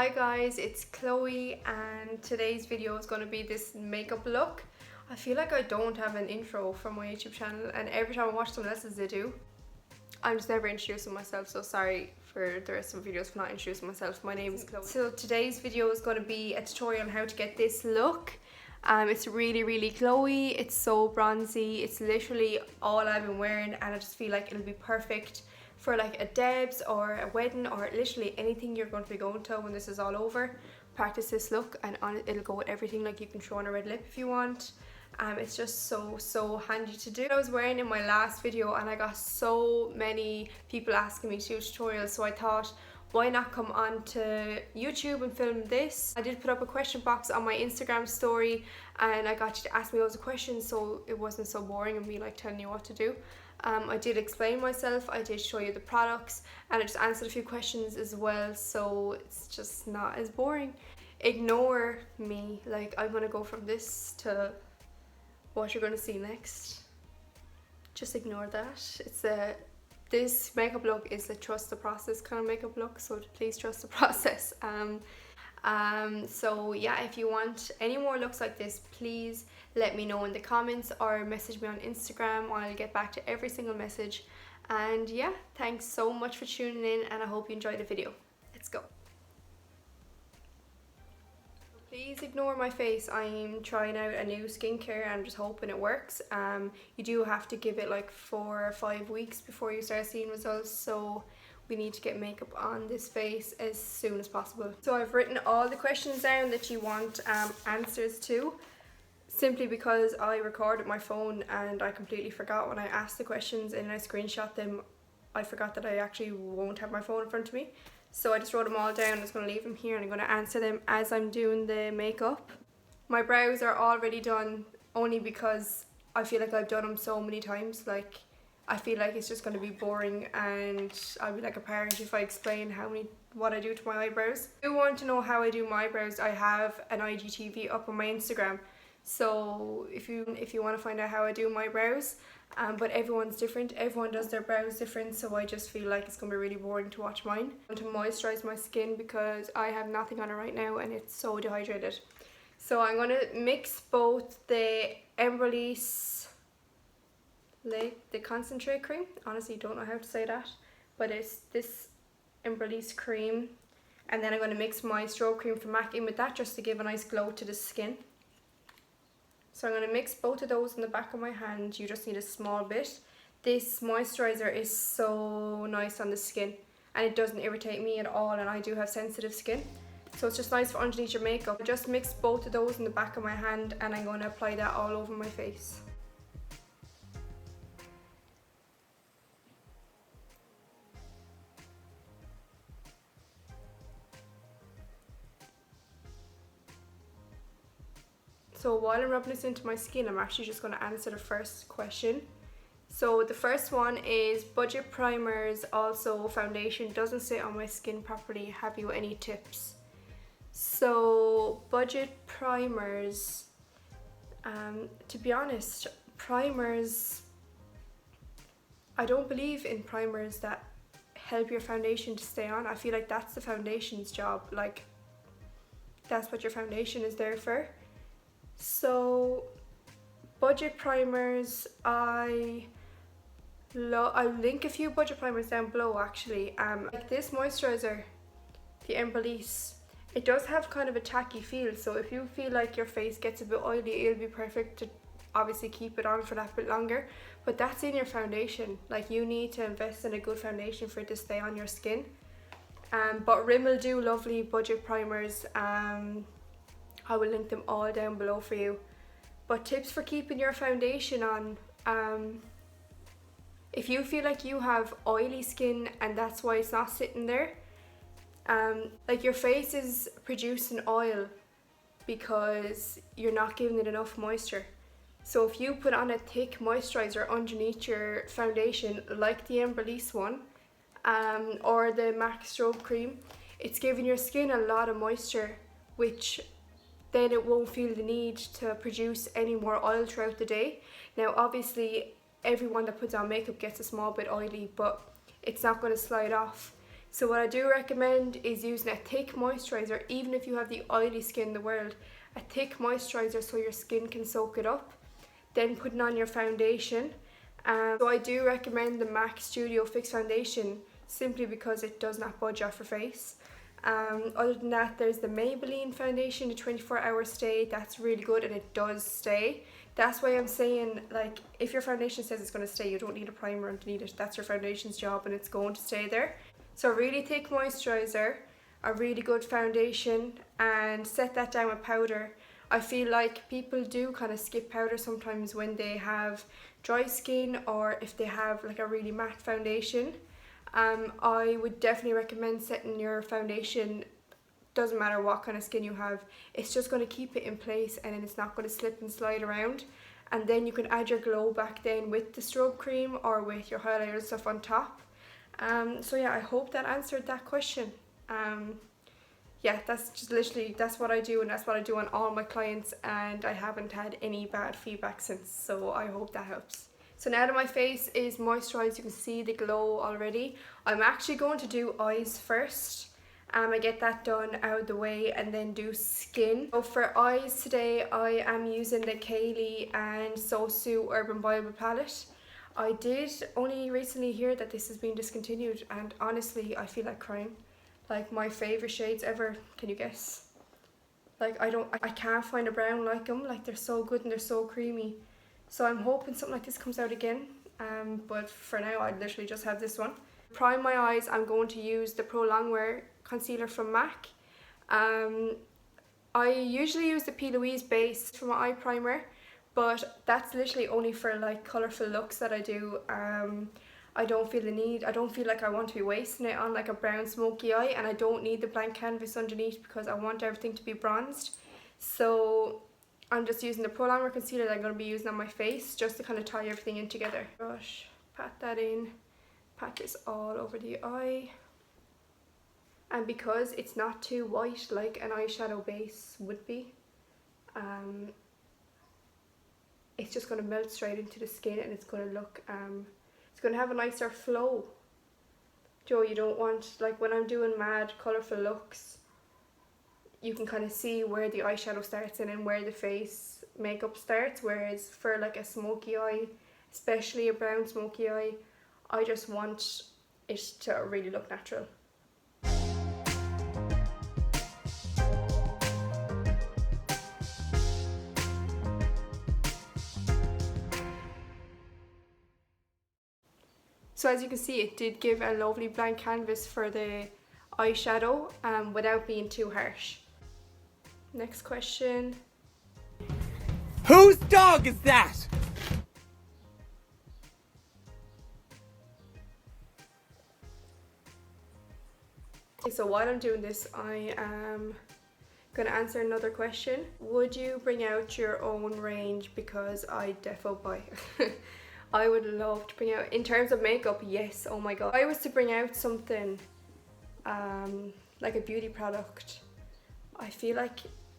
Hi guys, it's Chloe and today's video is going to be this makeup look. I feel like I don't have an intro for my YouTube channel and every time I watch someone else's they do. I'm just never introducing myself, so sorry for the rest of the videos for not introducing myself. My name is Chloe. So today's video is going to be a tutorial on how to get this look. It's really glowy, it's so bronzy, it's literally all I've been wearing and I just feel like it'll be perfect for like a debs or a wedding or literally anything you're going to be going to when this is all over. Practice this look and it'll go with everything. Like you can throw on a red lip if you want. It's just so handy to do. I was wearing in my last video and I got so many people asking me to do tutorials, so I thought why not come on to YouTube and film this. I did put up a question box on my Instagram story and I got you to ask me loads of questions so it wasn't so boring and me like telling you what to do. I did explain myself, I did show you the products and I just answered a few questions as well, so it's just not as boring. Ignore me, like I'm gonna go from this to what you're gonna see next. Just ignore that. This makeup look is a trust the process kind of makeup look, so please trust the process. So yeah, if you want any more looks like this, please let me know in the comments or message me on Instagram. I'll get back to every single message. And yeah, thanks so much for tuning in and I hope you enjoyed the video. Let's go. Please ignore my face. I'm trying out a new skincare and I'm just hoping it works. You do have to give it like 4 or 5 weeks before you start seeing results, so we need to get makeup on this face as soon as possible. So I've written all the questions down that you want answers to, simply because I recorded my phone and I completely forgot when I asked the questions and I screenshot them. I forgot that I actually won't have my phone in front of me. So I just wrote them all down. I'm just going to leave them here and I'm going to answer them as I'm doing the makeup. My brows are already done only because I feel like I've done them so many times. Like I feel like it's just going to be boring and I'll be like a parent if I explain what I do to my eyebrows. If you want to know how I do my brows, I have an IGTV up on my Instagram. So if you want to find out how I do my brows, but everyone's different, everyone does their brows different, so I just feel like it's going to be really boring to watch mine. I want to moisturise my skin because I have nothing on it right now and it's so dehydrated. So I'm going to mix both the Embryolisse Lait, the concentrate cream, honestly don't know how to say that, but it's this Embryolisse cream, and then I'm going to mix my Strobe cream from MAC in with that just to give a nice glow to the skin. So I'm going to mix both of those in the back of my hand. You just need a small bit. This moisturiser is so nice on the skin and it doesn't irritate me at all, and I do have sensitive skin. So it's just nice for underneath your makeup. I just mixed both of those in the back of my hand and I'm going to apply that all over my face. So while I'm rubbing this into my skin, I'm actually just going to answer the first question. So the first one is budget primers, also foundation doesn't sit on my skin properly. Have you any tips? So budget primers, to be honest, primers, I don't believe in primers that help your foundation to stay on. I feel like that's the foundation's job. Like that's what your foundation is there for. So budget primers, I'll link a few budget primers down below actually. Like this moisturiser, the Embryolisse, it does have kind of a tacky feel, so if you feel like your face gets a bit oily, it'll be perfect to obviously keep it on for that bit longer, but that's in your foundation. Like you need to invest in a good foundation for it to stay on your skin. But Rimmel do lovely budget primers. I will link them all down below for you. But tips for keeping your foundation on, if you feel like you have oily skin and that's why it's not sitting there, like your face is producing oil because you're not giving it enough moisture. So if you put on a thick moisturiser underneath your foundation like the Embryolisse one, or the MAC Strobe cream, it's giving your skin a lot of moisture, which then it won't feel the need to produce any more oil throughout the day. Now obviously everyone that puts on makeup gets a small bit oily, but it's not going to slide off. So what I do recommend is using a thick moisturiser, even if you have the oily skin in the world. A thick moisturiser so your skin can soak it up. Then putting on your foundation. So I do recommend the MAC Studio Fix Foundation simply because it does not budge off your face. Other than that, there's the Maybelline foundation, the 24-hour stay. That's really good and it does stay. That's why I'm saying, like, if your foundation says it's going to stay, you don't need a primer underneath it. That's your foundation's job and it's going to stay there. So a really thick moisturiser, a really good foundation, and set that down with powder. I feel like people do kind of skip powder sometimes when they have dry skin or if they have like a really matte foundation. I would definitely recommend setting your foundation, doesn't matter what kind of skin you have, it's just going to keep it in place and then it's not going to slip and slide around. And then you can add your glow back then with the strobe cream or with your highlighter and stuff on top. So yeah, I hope that answered that question. Yeah, that's just literally, that's what I do and that's what I do on all my clients, and I haven't had any bad feedback since, so I hope that helps. So now that my face is moisturised, you can see the glow already. I'm actually going to do eyes first. I get that done out of the way and then do skin. So for eyes today, I am using the Keilidh and SoSu Urban Bible palette. I did only recently hear that this has been discontinued, and honestly I feel like crying. Like, my favourite shades ever, can you guess? Like, I can't find a brown like them. Like, they're so good and they're so creamy. So I'm hoping something like this comes out again. But for now I literally just have this one. To prime my eyes, I'm going to use the Prolongwear concealer from MAC. I usually use the P. Louise base for my eye primer, but that's literally only for like colourful looks that I do. I don't feel the need, I don't feel like I want to be wasting it on like a brown smoky eye, and I don't need the blank canvas underneath because I want everything to be bronzed. So I'm just using the Prolongwear concealer that I'm going to be using on my face just to kind of tie everything in together. Brush, pat that in, pat this all over the eye. And because it's not too white like an eyeshadow base would be, it's just going to melt straight into the skin and it's going to look, it's going to have a nicer flow. Joe, you don't want, like when I'm doing mad colourful looks, you can kind of see where the eyeshadow starts and then where the face makeup starts, whereas for like a smoky eye, especially a brown smoky eye, I just want it to really look natural. So as you can see, it did give a lovely blank canvas for the eyeshadow without being too harsh. Next question. Whose dog is that? Okay, so while I'm doing this, I am going to answer another question. Would you bring out your own range? Because I defo buy. I would love to bring out, in terms of makeup, yes, oh my god. If I was to bring out something like a beauty product, I feel like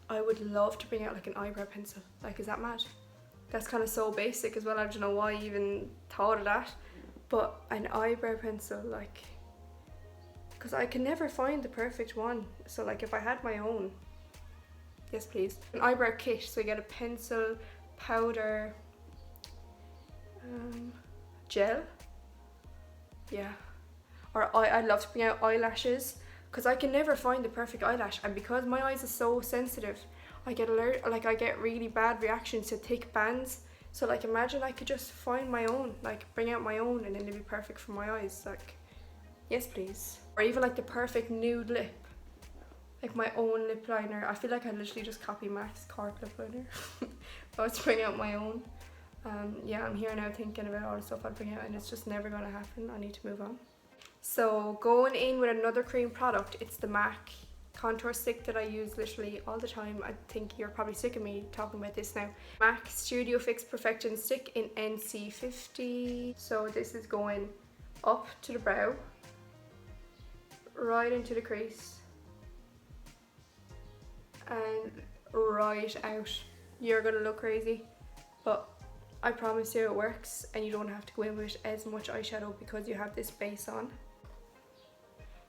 I would love to bring out like an eyebrow pencil. Like, is that mad? That's kind of so basic as well. I don't know why I even thought of that, but an eyebrow pencil, like, because I can never find the perfect one. So like if I had my own, yes please. An eyebrow kit, so you get a pencil, powder, gel, yeah, or I'd love to bring out eyelashes because I can never find the perfect eyelash, and because my eyes are so sensitive, I get I get really bad reactions to thick bands. So like imagine I could just find my own, like bring out my own, and then it'd be perfect for my eyes. Like, yes please. Or even like the perfect nude lip, like my own lip liner. I feel like I literally just copy Mac's Cork lip liner. If I was to bring out my own. Yeah, I'm here now thinking about all the stuff I'd bring out, and it's just never going to happen. I need to move on. So going in with another cream product, it's the MAC contour stick that I use literally all the time. I think you're probably sick of me talking about this now. MAC Studio Fix Perfection Stick in NC50. So this is going up to the brow, right into the crease, and right out. You're gonna look crazy, but I promise you it works, and you don't have to go in with as much eyeshadow because you have this base on.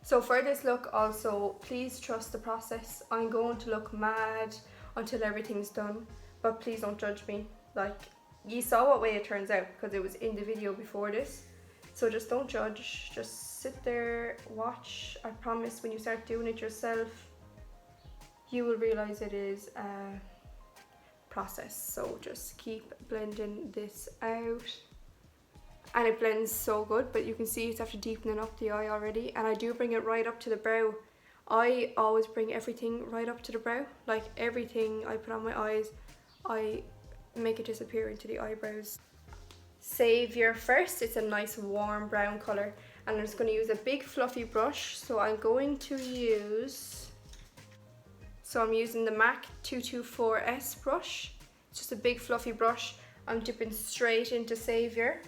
So for this look also, please trust the process. I'm going to look mad until everything's done, but please don't judge me. Like, you saw what way it turns out because it was in the video before this. So just don't judge, just sit there, watch. I promise when you start doing it yourself, you will realize it is a process. So just keep blending this out. And it blends so good, but you can see it's after deepening up the eye already. And I do bring it right up to the brow. I always bring everything right up to the brow. Like everything I put on my eyes, I make it disappear into the eyebrows. Savior first, it's a nice warm brown colour. And I'm just going to use a big fluffy brush. So I'm going to use... So I'm using the MAC 224S brush. It's just a big fluffy brush. I'm dipping straight into Savior.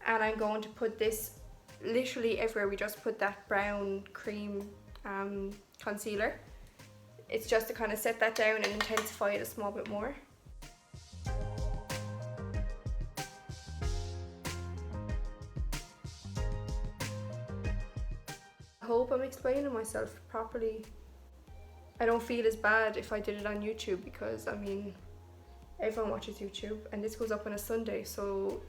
And I'm going to put this literally everywhere. We just put that brown cream concealer. It's just to kind of set that down and intensify it a small bit more. I hope I'm explaining myself properly. I don't feel as bad if I did it on YouTube because, I mean, everyone watches YouTube and this goes up on a Sunday, so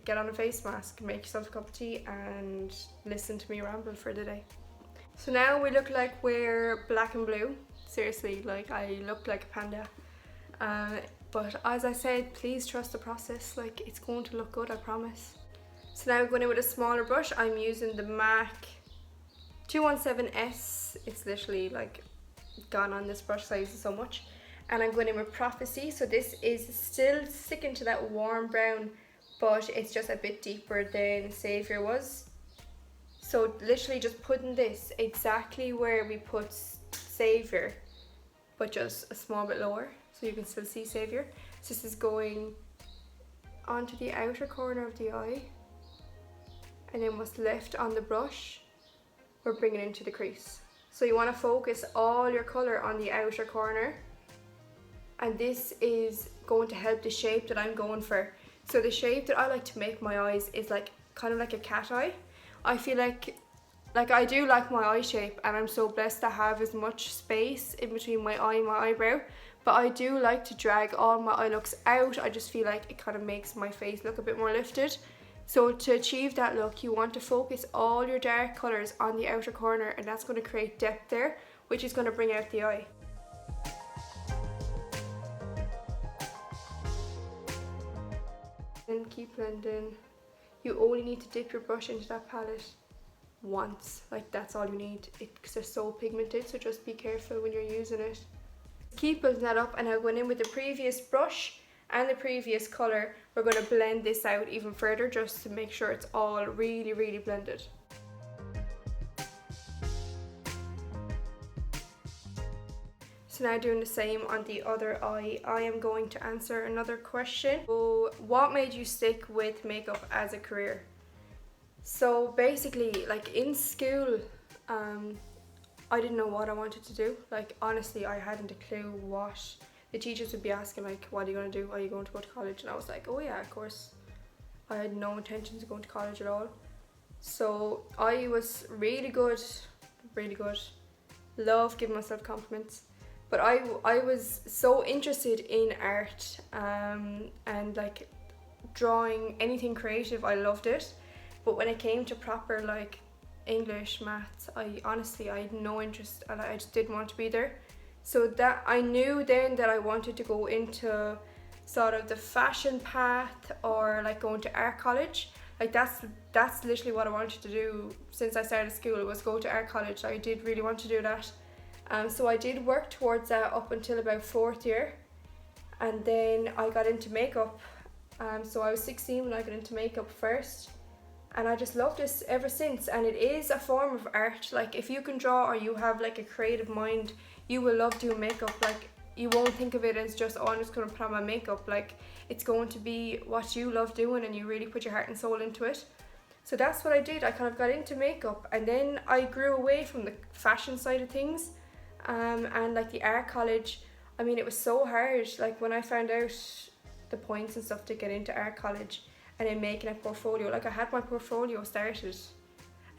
get on a face mask, make yourself a cup of tea and listen to me ramble for the day. So now we look like we're black and blue. Seriously, like I look like a panda. But as I said, please trust the process. Like it's going to look good, I promise. So now going in with a smaller brush, I'm using the MAC 217S. It's literally like gone on this brush because I use it so much. And I'm going in with Prophecy. So this is still sticking to that warm brown, but it's just a bit deeper than Savior was. So literally just putting this exactly where we put Savior, but just a small bit lower, so you can still see Savior. So this is going onto the outer corner of the eye, and then what's left on the brush, we're bringing into the crease. So you want to focus all your colour on the outer corner, and this is going to help the shape that I'm going for. So the shape that I like to make my eyes is like kind of like a cat eye. I feel like I do like my eye shape, and I'm so blessed to have as much space in between my eye and my eyebrow, but I do like to drag all my eye looks out. I just feel like it kind of makes my face look a bit more lifted. So to achieve that look, you want to focus all your dark colours on the outer corner, and that's going to create depth there, which is going to bring out the eye. And keep blending. You only need to dip your brush into that palette once, like that's all you need, because they're so pigmented, so just be careful when you're using it. Keep building that up, and now going in with the previous brush and the previous colour, we're going to blend this out even further just to make sure it's all really, really blended. So now doing the same on the other eye, I am going to answer another question. So what made you stick with makeup as a career? So basically, like in school, I didn't know what I wanted to do. Like honestly, I hadn't a clue what. The teachers would be asking like, what are you going to do? Are you going to go to college? And I was like, oh yeah, of course. I had no intentions of going to college at all. So I was really good, love giving myself compliments. But I was so interested in art and like drawing, anything creative, I loved it. But when it came to proper like English, maths, I had no interest, and I just didn't want to be there. So that I knew then that I wanted to go into sort of the fashion path, or like going to art college. Like that's literally what I wanted to do since I started school, was go to art college. I did really want to do that. So I did work towards that up until about 4th year, and then I got into makeup. So I was 16 when I got into makeup first, and I just loved this ever since. And it is a form of art. Like if you can draw, or you have like a creative mind, you will love doing makeup. Like you won't think of it as just, oh, I'm just going to put on my makeup. Like it's going to be what you love doing, and you really put your heart and soul into it. So that's what I did. I kind of got into makeup, and then I grew away from the fashion side of things. And like the art college, I mean, it was so hard. Like when I found out the points and stuff to get into art college, and then making a portfolio, like I had my portfolio started,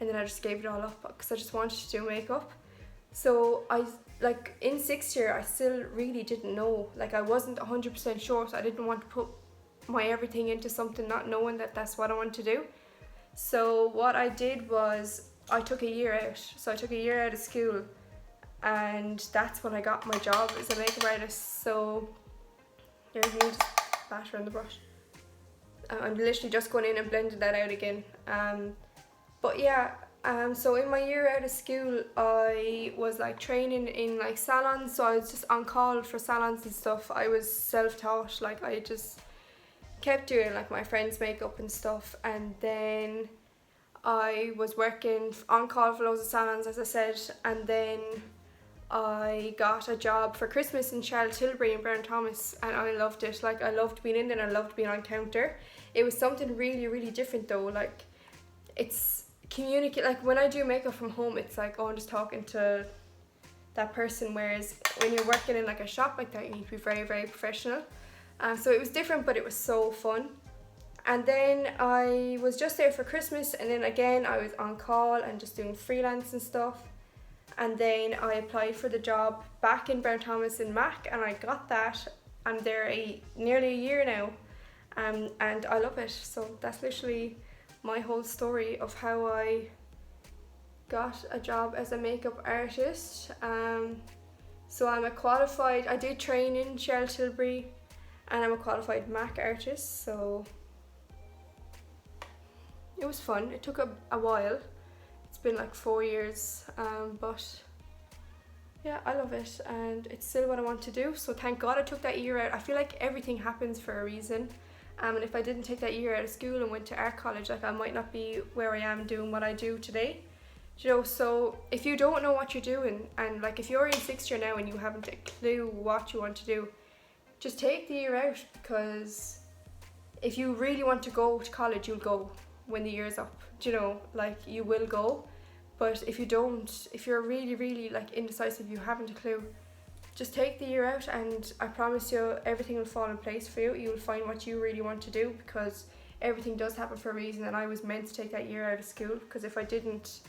and and then I just gave it all up because I just wanted to do makeup. So I, like in 6th year, I still really didn't know, like I wasn't 100% sure, so I didn't want to put my everything into something not knowing that that's what I want to do. So what I did was I took a year out. So I took a year out of school, and that's when I got my job as a makeup artist. So there's me just battering the brush. I'm literally just going in and blending that out again. But yeah, so in my year out of school, I was like training in like salons. So I was just on call for salons and stuff. I was self-taught, like I just kept doing like my friends' makeup and stuff. And then I was working on call for loads of salons, as I said, and then I got a job for Christmas in Charlotte Tilbury in Brown Thomas, and I loved it. Like I loved being in there and I loved being on counter. It was something really, really different though. Like it's communicate, like when I do makeup from home, it's like, oh, I'm just talking to that person, whereas when you're working in like a shop like that, you need to be very, very professional. So it was different, but it was so fun. And then I was just there for Christmas, and then again I was on call and just doing freelance and stuff. And then I applied for the job back in Brown Thomas in Mac, and I got that. I'm there nearly a year now, and I love it. So that's literally my whole story of how I got a job as a makeup artist. So I'm a qualified, I did train in Charlotte Tilbury, and I'm a qualified Mac artist, so it was fun. It took a while. It's been like 4 years, but yeah, I love it, and it's still what I want to do. So thank God I took that year out. I feel like everything happens for a reason, and if I didn't take that year out of school and went to art college, like I might not be where I am doing what I do today. You know, so if you don't know what you're doing, and like if you're in 6th year now and you haven't a clue what you want to do, just take the year out, because if you really want to go to college, you'll go when the year's up. Do you know, like you will go. But if you don't, if you're really, really like indecisive, you haven't a clue, just take the year out, and I promise you everything will fall in place for you. You'll find what you really want to do, because everything does happen for a reason, and I was meant to take that year out of school, because if I didn't,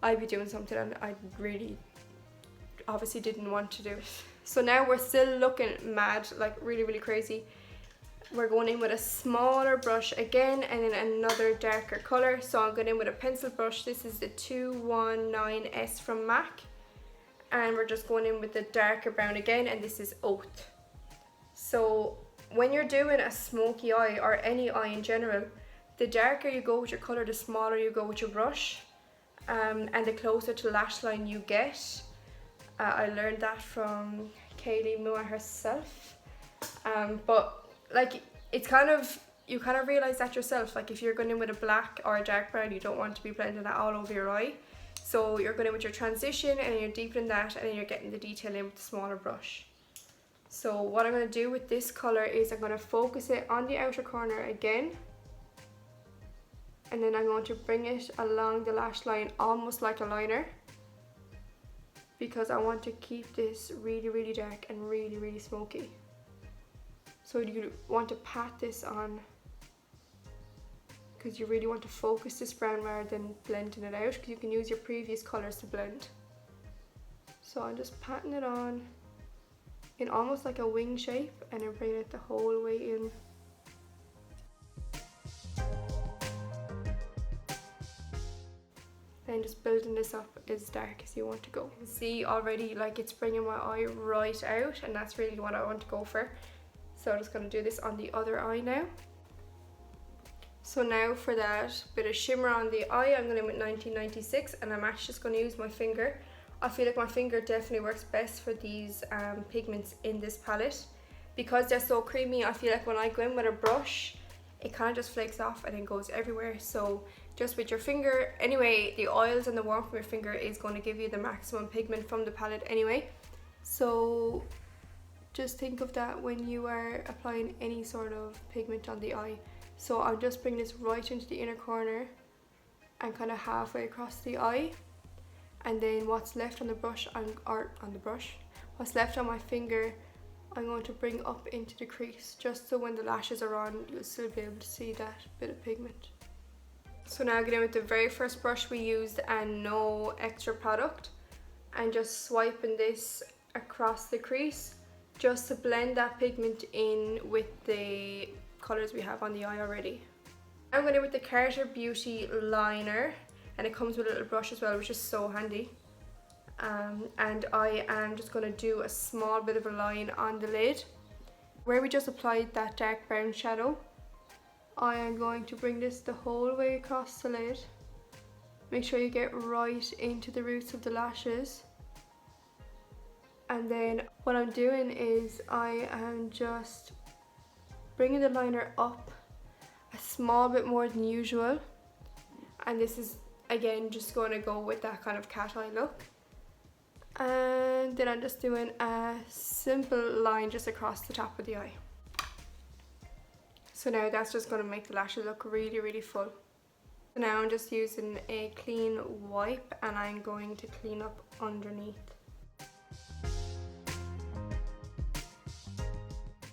I'd be doing something and I really obviously didn't want to do it. So now we're still looking mad, like really, really crazy. We're going in with a smaller brush again, and then another darker colour. So I'm going in with a pencil brush. This is the 219S from MAC. And we're just going in with the darker brown again, and this is Oath. So when you're doing a smoky eye, or any eye in general, the darker you go with your colour, the smaller you go with your brush. And the closer to lash line you get. I learned that from Keilidh herself. But like it's kind of, you kind of realize that yourself. Like if you're going in with a black or a dark brown, you don't want to be blending that all over your eye. So you're going in with your transition, and then you're deepening that, and then you're getting the detail in with the smaller brush. So what I'm going to do with this colour is I'm going to focus it on the outer corner again, and then I'm going to bring it along the lash line almost like a liner, because I want to keep this really, really dark and really, really smoky. So you want to pat this on, because you really want to focus this brown rather than blending it out, because you can use your previous colours to blend. So I'm just patting it on in almost like a wing shape, and I'm bringing it the whole way in. Then just building this up as dark as you want to go. You can see already like it's bringing my eye right out, and that's really what I want to go for. So I'm just going to do this on the other eye now. So now for that bit of shimmer on the eye, I'm going in with 1996, and I'm actually just going to use my finger. I feel like my finger definitely works best for these pigments in this palette. Because they're so creamy, I feel like when I go in with a brush, it kind of just flakes off and then goes everywhere. So just with your finger, anyway, the oils and the warmth of your finger is going to give you the maximum pigment from the palette anyway. So just think of that when you are applying any sort of pigment on the eye. So I'm just bringing this right into the inner corner and kind of halfway across the eye. And then what's left on the brush, what's left on my finger, I'm going to bring up into the crease, just so when the lashes are on, you'll still be able to see that bit of pigment. So now get in with the very first brush we used and no extra product, and just swiping this across the crease just to blend that pigment in with the colours we have on the eye already. I'm going in with the Carter Beauty liner, and it comes with a little brush as well, which is so handy. And I am just going to do a small bit of a line on the lid. Where we just applied that dark brown shadow, I am going to bring this the whole way across the lid. Make sure you get right into the roots of the lashes. And then what I'm doing is I am just bringing the liner up a small bit more than usual. And this is again just going to go with that kind of cat eye look. And then I'm just doing a simple line just across the top of the eye. So now that's just going to make the lashes look really, really full. So now I'm just using a clean wipe and I'm going to clean up underneath.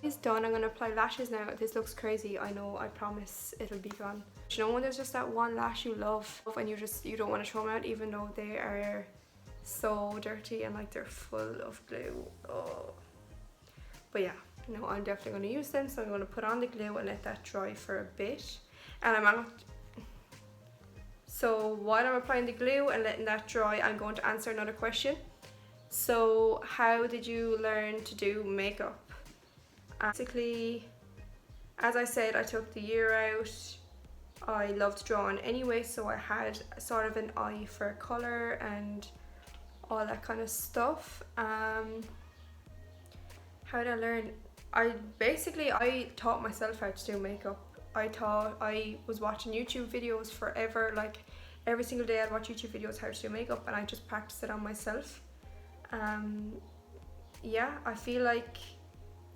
It's done. I'm going to apply lashes now. This looks crazy, I know, I promise it'll be gone. You know when there's just that one lash you love and you don't want to throw them out even though they are so dirty and like they're full of glue. Oh. But yeah, no, I'm definitely going to use them, so I'm going to put on the glue and let that dry for a bit. And so while I'm applying the glue and letting that dry, I'm going to answer another question. So how did you learn to do makeup? Basically, as I said, I took the year out. I loved drawing anyway, so I had sort of an eye for colour and all that kind of stuff. How did I learn? I taught myself how to do makeup. I was watching YouTube videos forever, like every single day I'd watch YouTube videos how to do makeup, and I just practiced it on myself. Yeah, I feel like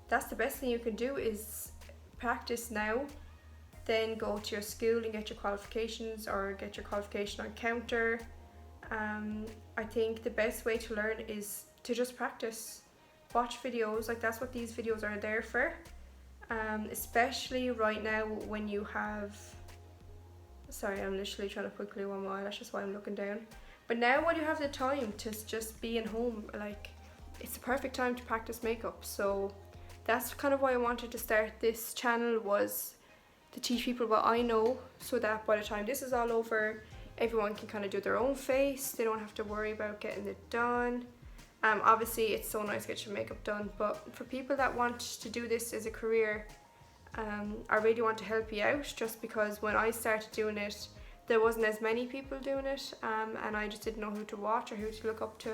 that's the best thing you can do is practice now, then go to your school and get your qualifications or get your qualification on counter. I think the best way to learn is to just practice. Watch videos, like that's what these videos are there for. Especially right now when you have, sorry, I'm literally trying to put glue on my eyelashes while I'm looking down. But now when you have the time to just be at home, like it's the perfect time to practice makeup. So that's kind of why I wanted to start this channel, was to teach people what I know, so that by the time this is all over, everyone can kind of do their own face. They don't have to worry about getting it done. Obviously it's so nice to get your makeup done, but for people that want to do this as a career, I really want to help you out, just because when I started doing it, there wasn't as many people doing it, and I just didn't know who to watch or who to look up to.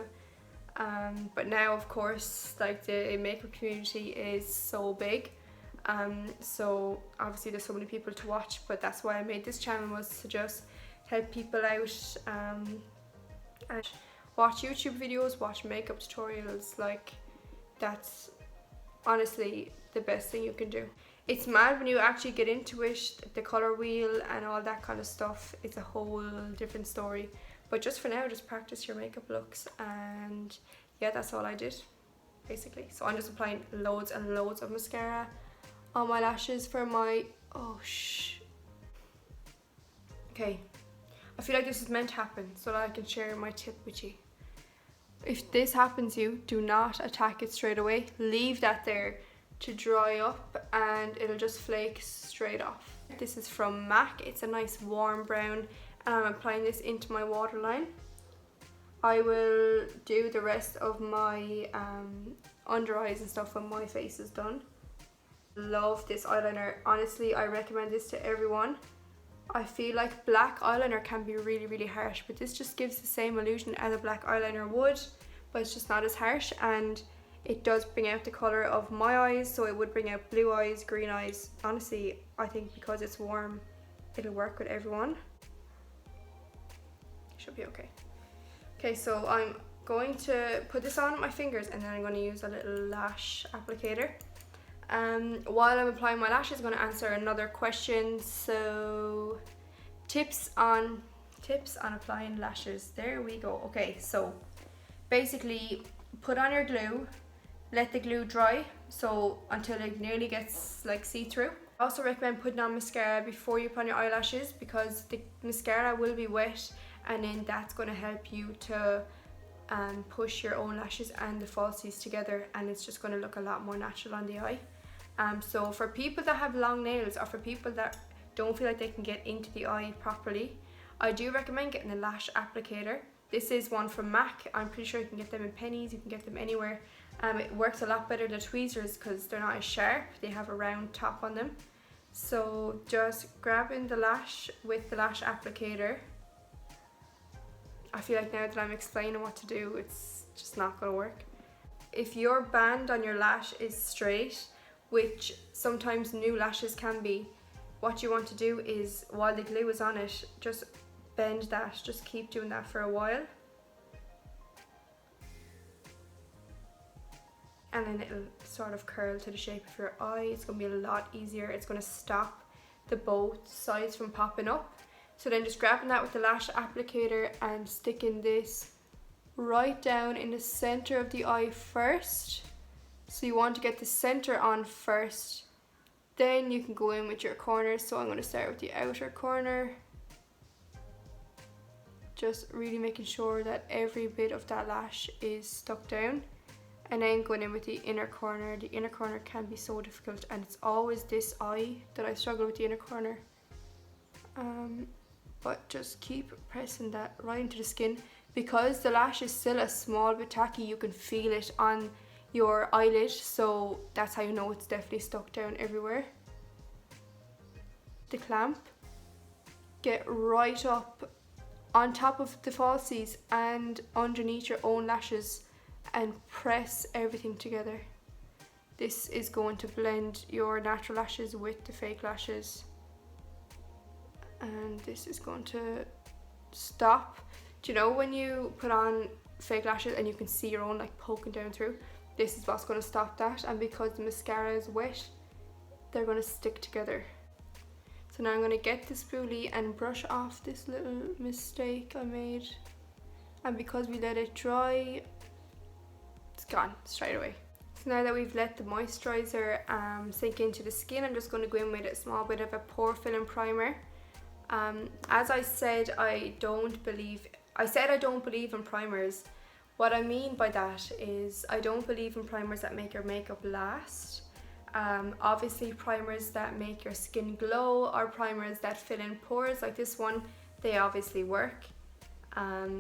But now, of course, like the makeup community is so big, so obviously there's so many people to watch, but that's why I made this channel, was to just help people out, and watch YouTube videos, watch makeup tutorials. Like that's honestly the best thing you can do. It's mad when you actually get into it, the colour wheel and all that kind of stuff. It's a whole different story. But just for now, just practice your makeup looks, and yeah, that's all I did basically. So I'm just applying loads and loads of mascara on my lashes for my, okay, I feel like this is meant to happen so that I can share my tip with you. If this happens to you, do not attack it straight away. Leave that there to dry up and it'll just flake straight off. This is from MAC. It's a nice warm brown, and I'm applying this into my waterline. I will do the rest of my under eyes and stuff when my face is done. Love this eyeliner. Honestly, I recommend this to everyone. I feel like black eyeliner can be really, really harsh, but this just gives the same illusion as a black eyeliner would, but it's just not as harsh, and it does bring out the colour of my eyes, so it would bring out blue eyes, green eyes. Honestly, I think because it's warm, it'll work with everyone. Should be okay. Okay, so I'm going to put this on my fingers, and then I'm going to use a little lash applicator. While I'm applying my lashes, I'm going to answer another question. So tips on applying lashes. There we go. Okay, so basically put on your glue, let the glue dry, so until it nearly gets like see-through, I also recommend putting on mascara before you put on your eyelashes, because the mascara will be wet, and then that's going to help you to push your own lashes and the falsies together, and it's just going to look a lot more natural on the eye. So for people that have long nails, or for people that don't feel like they can get into the eye properly, I do recommend getting a lash applicator. This is one from MAC. I'm pretty sure you can get them in pennies, you can get them anywhere. It works a lot better than tweezers because they're not as sharp, they have a round top on them. So just grabbing the lash with the lash applicator. I feel like now that I'm explaining what to do, it's just not going to work. If your band on your lash is straight, which sometimes new lashes can be, what you want to do is, while the glue is on it, just bend that, just keep doing that for a while. And then it'll sort of curl to the shape of your eye. It's going to be a lot easier. It's going to stop the both sides from popping up. So then just grabbing that with the lash applicator and sticking this right down in the center of the eye first. So you want to get the center on first, then you can go in with your corners. So I'm going to start with the outer corner, just really making sure that every bit of that lash is stuck down, and then going in with the inner corner. The inner corner can be so difficult, and it's always this eye that I struggle with, the inner corner. But just keep pressing that right into the skin. Because the lash is still a small bit tacky, you can feel it on your eyelid, so that's how you know it's definitely stuck down everywhere. The clamp, get right up on top of the falsies and underneath your own lashes and press everything together. This is going to blend your natural lashes with the fake lashes, and this is going to stop. Do you know when you put on fake lashes and you can see your own like poking down through? This is what's going to stop that, and because the mascara is wet, they're going to stick together. So now I'm going to get the spoolie and brush off this little mistake I made, and because we let it dry, it's gone straight away. So now that we've let the moisturizer sink into the skin, I'm just going to go in with a small bit of a pore filling primer. As I said, I don't believe in primers. What I mean by that is I don't believe in primers that make your makeup last. Obviously primers that make your skin glow, or primers that fill in pores like this one, they obviously work.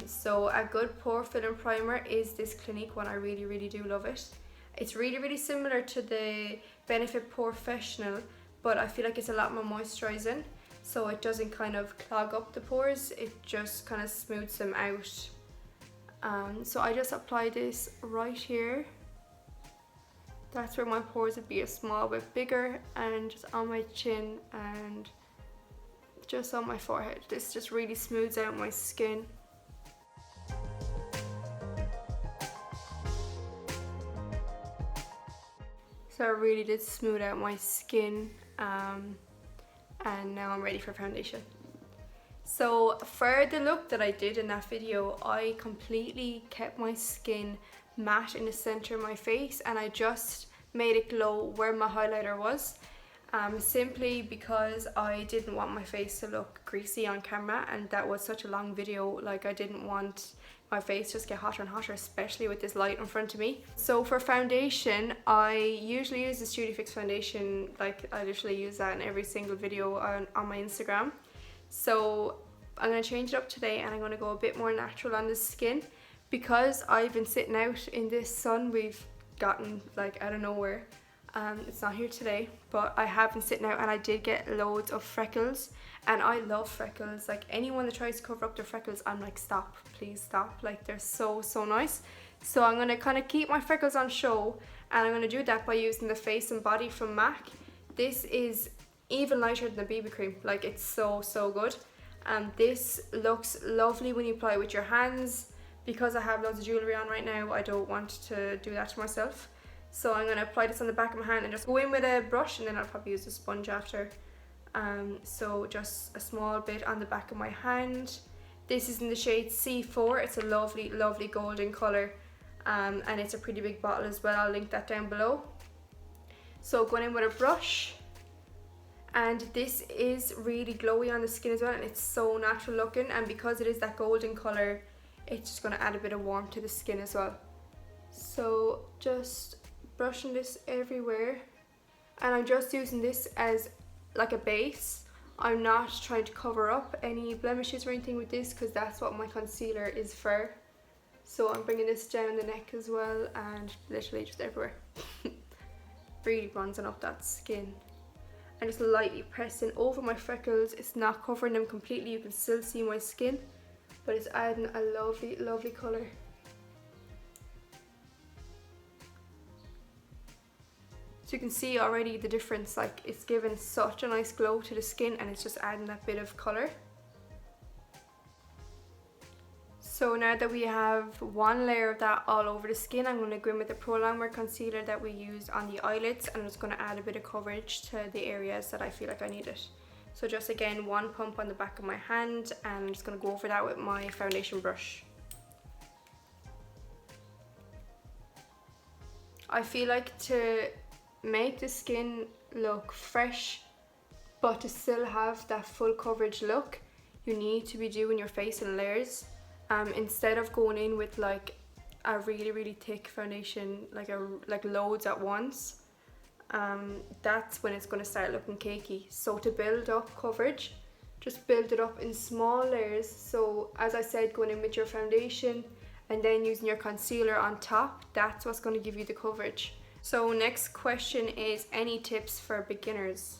So a good pore filling primer is this Clinique one. I really do love it. It's really similar to the Benefit Professional, but I feel like it's a lot more moisturizing, so it doesn't kind of clog up the pores, it just kind of smooths them out. So I just apply this right here. That's where my pores would be a small bit bigger, and just on my chin and just on my forehead. This just really smooths out my skin. So I really did smooth out my skin, and now I'm ready for foundation. So for the look that I did in that video, I completely kept my skin matte in the center of my face, and I just made it glow where my highlighter was, simply because I didn't want my face to look greasy on camera, and that was such a long video. Like, I didn't want my face just get hotter and hotter, especially with this light in front of me. So for foundation, I usually use the Studio Fix foundation. Like, I literally use that in every single video on my Instagram. So I'm going to change it up today, and I'm going to go a bit more natural on the skin. Because I've been sitting out in this sun we've gotten like out of nowhere. It's not here today, but I have been sitting out, and I did get loads of freckles, and I love freckles. Like, anyone that tries to cover up their freckles, I'm like, stop, please stop. Like, they're so nice. So I'm going to kind of keep my freckles on show, and I'm going to do that by using the Face and Body from MAC. This is even lighter than the BB cream. Like, it's so good. This looks lovely when you apply it with your hands. Because I have loads of jewellery on right now, I don't want to do that to myself. So I'm going to apply this on the back of my hand and just go in with a brush, and then I'll probably use a sponge after. So just a small bit on the back of my hand. This is in the shade C4. It's a lovely golden colour, and it's a pretty big bottle as well. I'll link that down below. So going in with a brush And this is really glowy on the skin as well, and it's so natural looking, and because it is that golden colour, it's just going to add a bit of warmth to the skin as well. So just brushing this everywhere, and I'm just using this as like a base. I'm not trying to cover up any blemishes or anything with this, because that's what my concealer is for. So I'm bringing this down the neck as well, and literally just everywhere. Really bronzing up that skin. And just lightly pressing over my freckles. It's not covering them completely, you can still see my skin, but it's adding a lovely, lovely colour. So you can see already the difference, like it's given such a nice glow to the skin, and it's just adding that bit of colour. So now that we have one layer of that all over the skin, I'm going to go in with the Prolongwear concealer that we used on the eyelids, and I'm just going to add a bit of coverage to the areas that I feel like I need it. So just again, one pump on the back of my hand, and I'm just going to go over that with my foundation brush. I feel like to make the skin look fresh, but to still have that full coverage look, you need to be doing your face in layers. Instead of going in with like a really thick foundation, like loads at once, that's when it's going to start looking cakey. So to build up coverage, just build it up in small layers. So as I said, going in with your foundation and then using your concealer on top, that's what's going to give you the coverage. So next question is, any tips for beginners?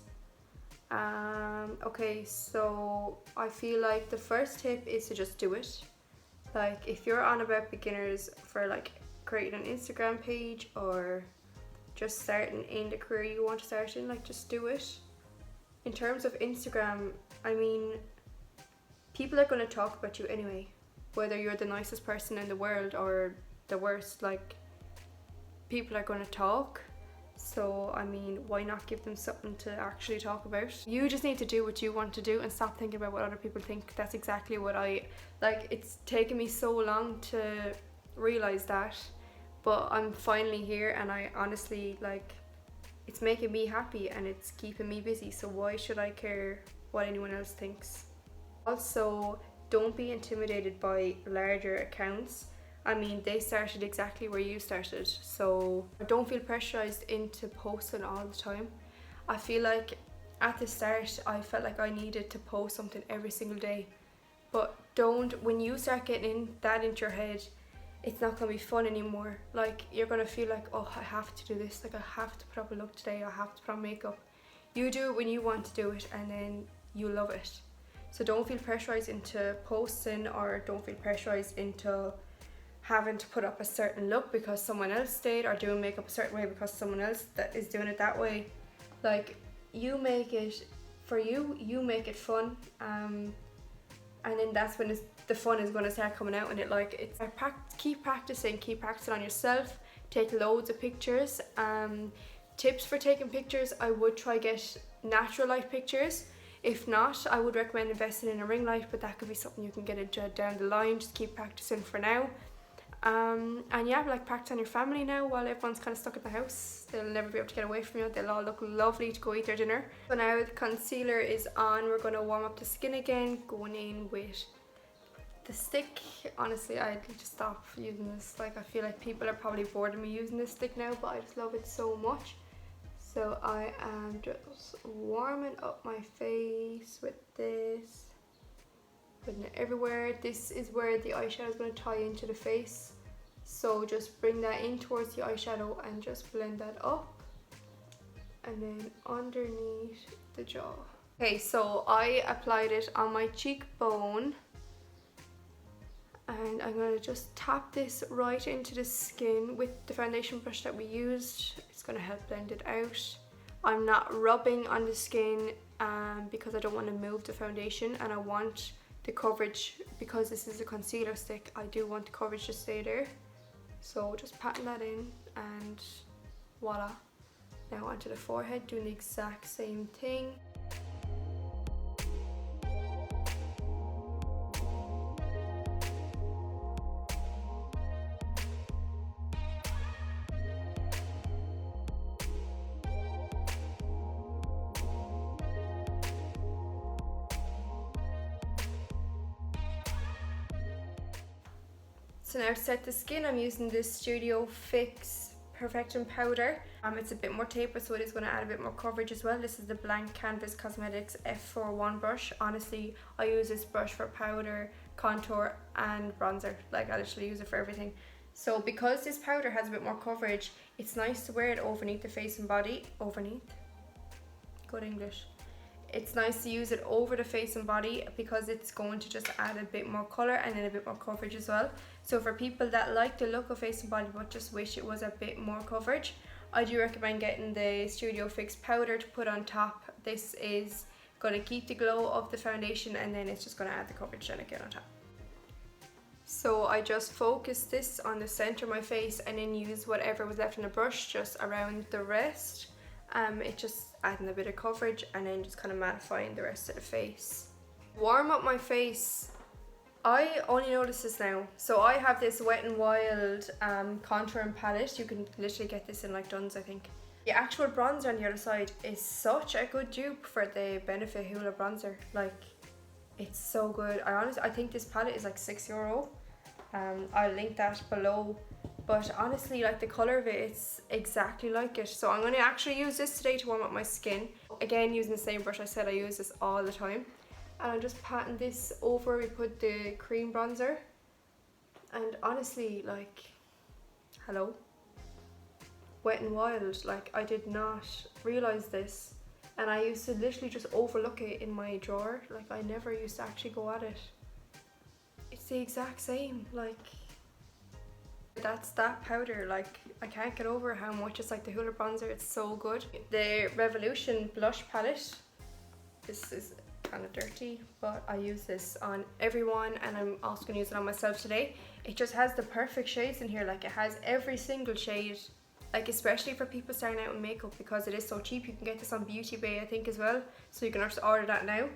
Okay, so I feel like the first tip is to just do it. Like if you're on about beginners for like creating an Instagram page or just starting in the career you want to start in, like just do it. In terms of Instagram, I mean, people are going to talk about you anyway, whether you're the nicest person in the world or the worst, like people are going to talk. So I mean, why not give them something to actually talk about? You just need to do what you want to do and stop thinking about what other people think. That's exactly what it's taken me so long to realize that, but I'm finally here, and I honestly, like, it's making me happy and it's keeping me busy, so why should I care what anyone else thinks? Also, don't be intimidated by larger accounts. I mean, they started exactly where you started, so don't feel pressurized into posting all the time. I feel like at the start I felt like I needed to post something every single day, but when you start getting that into your head, it's not going to be fun anymore. Like, you're going to feel like, oh, I have to do this, like I have to put up a look today, I have to put on makeup. You do it when you want to do it, and then you love it. So don't feel pressurized into posting, or don't feel pressurized into having to put up a certain look because someone else did, or doing makeup a certain way because someone else that is doing it that way. Like, you make it for you, you make it fun, and then that's when the fun is going to start coming out in it. Like, it's keep practicing on yourself, take loads of pictures. Tips for taking pictures, I would try get natural light pictures. If not, I would recommend investing in a ring light, but that could be something you can get into down the line. Just keep practicing for now. And yeah, like, practice on your family now while everyone's kind of stuck in the house. They'll never be able to get away from you. They'll all look lovely to go eat their dinner. So now the concealer is on, we're going to warm up the skin again, going in with the stick. Honestly, I need to stop using this. Like, I feel like people are probably bored of me using this stick now, but I just love it so much. So I am just warming up my face with this, putting it everywhere. This is where the eyeshadow is going to tie into the face. So just bring that in towards the eyeshadow and just blend that up. And then underneath the jaw. Okay, so I applied it on my cheekbone. And I'm going to just tap this right into the skin with the foundation brush that we used. It's going to help blend it out. I'm not rubbing on the skin because I don't want to move the foundation, and I want the coverage, because this is a concealer stick, I do want the coverage to stay there. So just patting that in, and voila. Now onto the forehead, doing the exact same thing. So now to set the skin, I'm using this Studio Fix Perfection Powder. It's a bit more taper, so it is going to add a bit more coverage as well. This is the Blank Canvas Cosmetics F41 brush. Honestly, I use this brush for powder, contour and bronzer. Like, I literally use it for everything. So because this powder has a bit more coverage, it's nice to wear it underneath the face and body. Good English. It's nice to use it over the face and body because it's going to just add a bit more colour and then a bit more coverage as well. So for people that like the look of face and body but just wish it was a bit more coverage, I do recommend getting the Studio Fix powder to put on top. This is going to keep the glow of the foundation and then it's just going to add the coverage then again on top. So I just focused this on the centre of my face and then use whatever was left in the brush just around the rest. It just adding a bit of coverage and then just kind of mattifying the rest of the face. Warm up my face. I only noticed this now. So I have this Wet n Wild contouring palette. You can literally get this in like Dunnes, I think. The actual bronzer on the other side is such a good dupe for the Benefit Hoola bronzer. Like, it's so good. I think this palette is like €6. I'll link that below. But honestly, like, the colour of it, it's exactly like it. So I'm going to actually use this today to warm up my skin. Again, using the same brush I said I use this all the time. And I'm just patting this over where we put the cream bronzer. And honestly, like, hello? Wet n Wild. Like, I did not realise this. And I used to literally just overlook it in my drawer. Like, I never used to actually go at it. It's the exact same. Like, that's that powder. Like, I can't get over how much it's like the Hoola bronzer. It's so good. The Revolution blush palette, this is kind of dirty, but I use this on everyone and I'm also going to use it on myself today. It just has the perfect shades in here. Like, it has every single shade, like, especially for people starting out in makeup because it is so cheap. You can get this on Beauty Bay, I think, as well, so you can just order that now.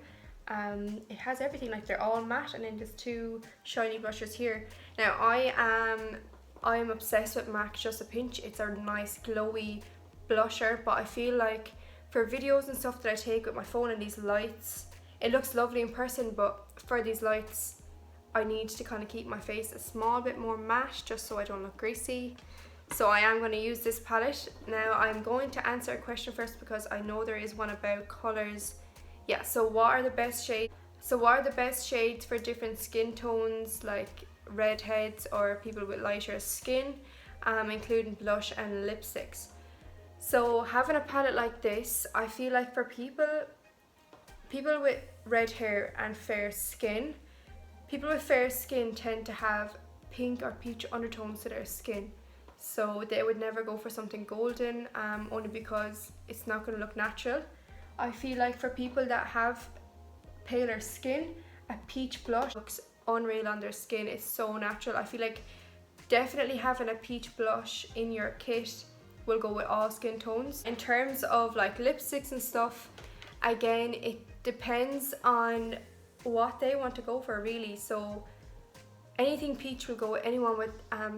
It has everything. Like, they're all matte and then there's two shiny blushes here. Now I'm obsessed with MAC Just a Pinch. It's a nice glowy blusher, but I feel like for videos and stuff that I take with my phone and these lights, it looks lovely in person, but for these lights I need to kind of keep my face a small bit more matte just so I don't look greasy. So I am going to use this palette. Now I'm going to answer a question first because I know there is one about colours. Yeah, so what are the best shades? So what are the best shades for different skin tones, like redheads or people with lighter skin, including blush and lipsticks? So having a palette like this, I feel like for people with red hair and fair skin, people with fair skin tend to have pink or peach undertones to their skin. So they would never go for something golden, only because it's not going to look natural. I feel like for people that have paler skin, a peach blush looks unreal on their skin. It's so natural. I feel like definitely having a peach blush in your kit will go with all skin tones. In terms of like lipsticks and stuff, again, it depends on what they want to go for, really. So anything peach will go with anyone with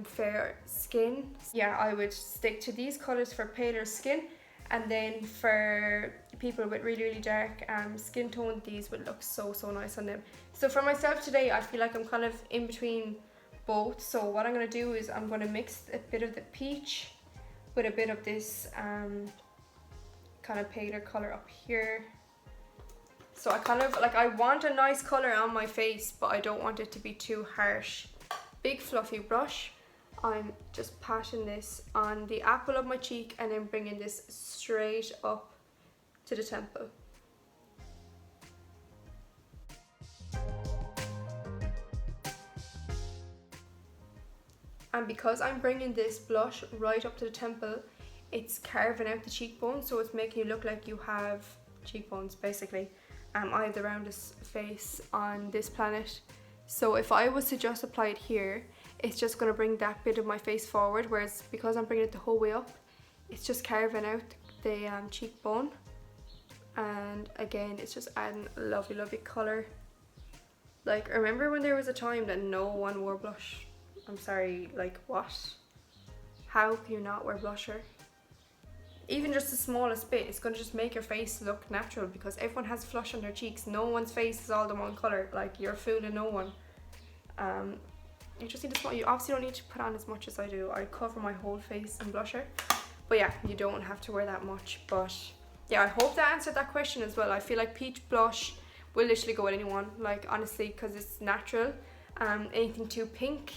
fair skin. Yeah, I would stick to these colours for paler skin, and then for people with really dark skin tone, these would look so nice on them. So for myself today, I feel like I'm kind of in between both. So what I'm going to do is I'm going to mix a bit of the peach with a bit of this kind of paler colour up here. So I kind of like, I want a nice colour on my face, but I don't want it to be too harsh. Big fluffy brush. I'm just patting this on the apple of my cheek and then bringing this straight up to the temple. And because I'm bringing this blush right up to the temple, it's carving out the cheekbone, so it's making you look like you have cheekbones, basically. I have the roundest face on this planet, so if I was to just apply it here, it's just going to bring that bit of my face forward, whereas because I'm bringing it the whole way up, it's just carving out the cheekbone. And again, it's just adding a lovely colour. Like, remember when there was a time that no one wore blush? I'm sorry, like, what? How can you not wear blusher? Even just the smallest bit, it's going to just make your face look natural, because everyone has flush on their cheeks. No one's face is all the one colour. Like, you're fooling no one. you just need to smudge. You obviously don't need to put on as much as I do. I cover my whole face in blusher, but yeah, you don't have to wear that much. But yeah, I hope that answered that question as well. I feel like peach blush will literally go with anyone, like honestly, because it's natural. Anything too pink,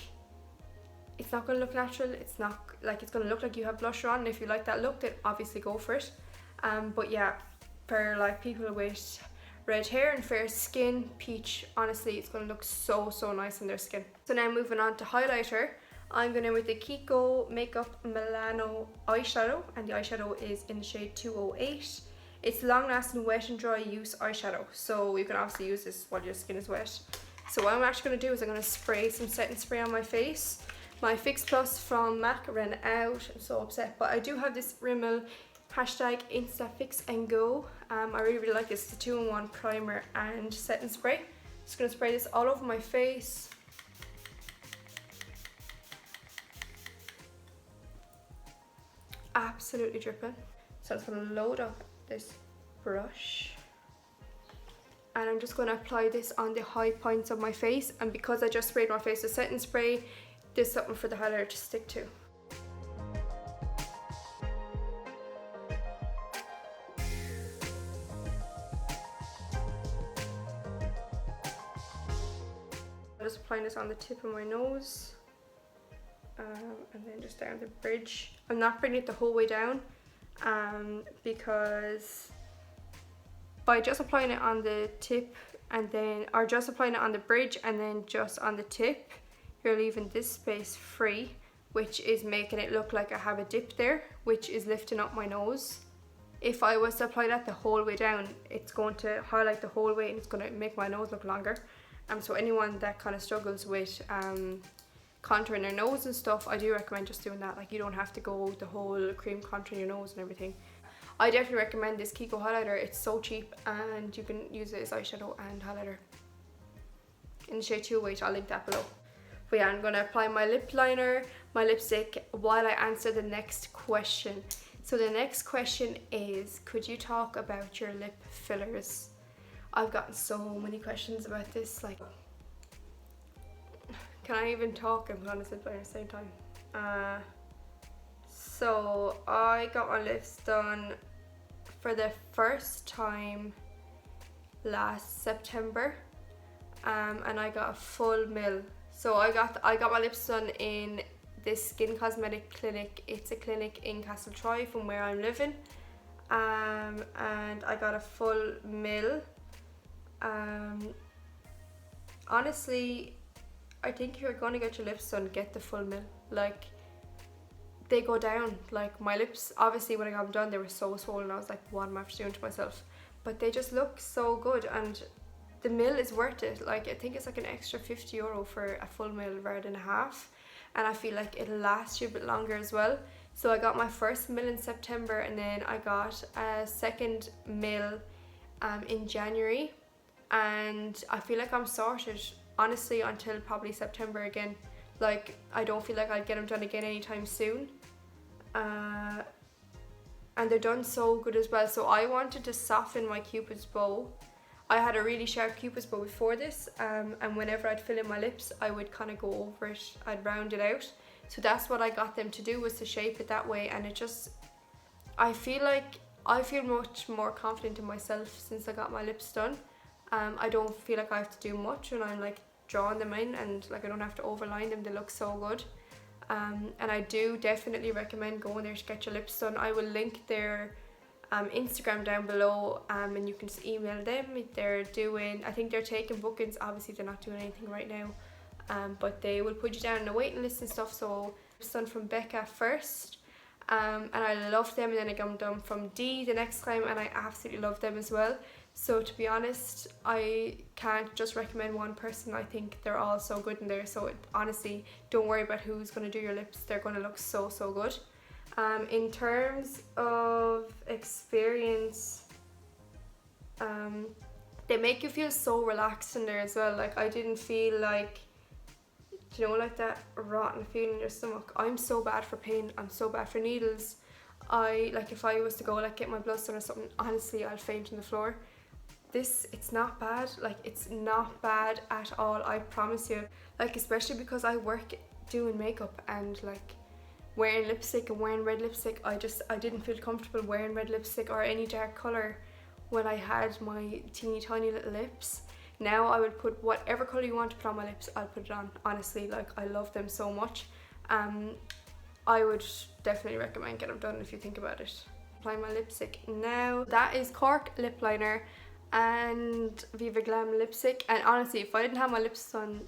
it's not going to look natural. It's not like, it's going to look like you have blusher on, and if you like that look, then obviously go for it. But yeah, for like people with red hair and fair skin, peach, honestly, it's going to look so nice on their skin. So now moving on to highlighter, I'm going in with the Kiko Makeup Milano eyeshadow, and the eyeshadow is in the shade 208. It's long lasting wet and dry use eyeshadow, so you can obviously use this while your skin is wet. So what I'm actually going to do is I'm going to spray some setting spray on my face. My Fix Plus from MAC ran out. I'm so upset, but I do have this Rimmel hashtag Insta Fix and Go. I really like this. It's a 2-in-1 primer and setting spray. Just going to spray this all over my face. Absolutely dripping. So I'm just going to load up this brush, and I'm just going to apply this on the high points of my face, and because I just sprayed my face with setting spray, there's something for the highlighter to stick to. I'm just applying this on the tip of my nose, and then just down the bridge. I'm not bringing it the whole way down, because by just applying it on the tip and then, or just applying it on the bridge and then just on the tip, you're leaving this space free, which is making it look like I have a dip there, which is lifting up my nose. If I was to apply that the whole way down, it's going to highlight the whole way and it's going to make my nose look longer. So anyone that kind of struggles with contouring their nose and stuff, I do recommend just doing that. Like, you don't have to go the whole cream contour in your nose and everything. I definitely recommend this Kiko highlighter. It's so cheap and you can use it as eyeshadow and highlighter in the shade 208. I'll link that below. But yeah, I'm going to apply my lip liner, my lipstick, while I answer the next question. So the next question is, could you talk about your lip fillers? I've gotten so many questions about this. Like, can I even talk and put on this lip liner at the same time? So I got my lips done for the first time last September, and I got a full mill. So I got my lips done in this skin cosmetic clinic. It's a clinic in Castletroy from where I'm living, and I got a full mill. Honestly, I think if you're going to get your lips done, get the full mill. Like, they go down. Like, my lips, obviously when I got them done, they were so swollen. I was like, what am I after doing to myself? But they just look so good, and the mill is worth it. Like, I think it's like an extra €50 for a full mill rather than a half, and I feel like it'll last you a bit longer as well. So I got my first mill in September, and then I got a second mill in January, and I feel like I'm sorted honestly until probably September again. Like, I don't feel like I'd get them done again anytime soon, and they're done so good as well. So I wanted to soften my Cupid's bow. I had a really sharp Cupid's bow before this, and whenever I'd fill in my lips, I would kind of go over it, I'd round it out. So that's what I got them to do, was to shape it that way, and it just, I feel much more confident in myself since I got my lips done. I don't feel like I have to do much when I'm like drawing them in, and like I don't have to overline them. They look so good. And I do definitely recommend going there to get your lips done. I will link their Instagram down below, and you can just email them. They're doing, I think they're taking bookings. Obviously they're not doing anything right now, but they will put you down on a waiting list and stuff. So it's done from Becca first, and I love them, and then I got them done from Dee the next time, and I absolutely love them as well. So to be honest, I can't just recommend one person. I think they're all so good in there. So honestly, don't worry about who's going to do your lips. They're going to look so good. In terms of experience, they make you feel so relaxed in there as well. Like, I didn't feel like, you know, like that rotten feeling in your stomach. I'm so bad for pain. I'm so bad for needles. Like, if I was to go like get my blood done or something, honestly, I'll faint on the floor. it's not bad. Like, it's not bad at all, I promise you. Like, especially because I work doing makeup and like wearing lipstick and wearing red lipstick, I didn't feel comfortable wearing red lipstick or any dark colour when I had my teeny tiny little lips. Now I would put whatever colour you want to put on my lips, I'll put it on. Honestly, like, I love them so much. I would definitely recommend get them done if you think about it. Apply my lipstick now. That is Cork lip liner and Viva Glam lipstick. And honestly, if I didn't have my lips on,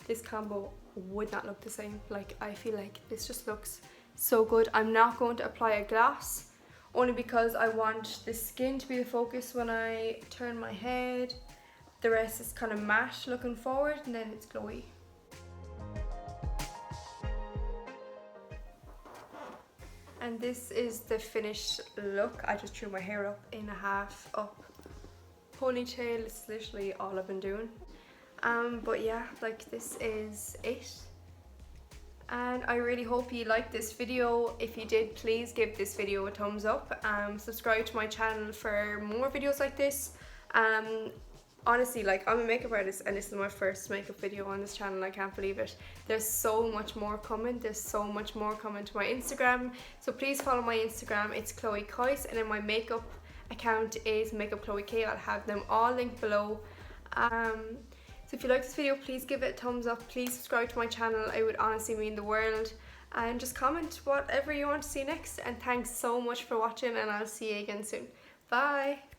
this combo would not look the same. Like, I feel like this just looks so good. I'm not going to apply a gloss, only because I want the skin to be the focus when I turn my head. The rest is kind of matte looking forward, and then it's glowy. And this is the finished look. I just threw my hair up in a half up ponytail. It's literally all I've been doing. But yeah, like, this is it. And I really hope you liked this video. If you did, please give this video a thumbs up. Subscribe to my channel for more videos like this. Honestly, like, I'm a makeup artist and this is my first makeup video on this channel. I can't believe it. There's so much more coming. There's so much more coming to my Instagram. So please follow my Instagram. It's Koyce, and then my makeup account is Makeup Chloe K. I'll have them all linked below. So if you like this video, please give it a thumbs up. Please subscribe to my channel. It would honestly mean the world. And just comment whatever you want to see next. And thanks so much for watching, and I'll see you again soon. Bye!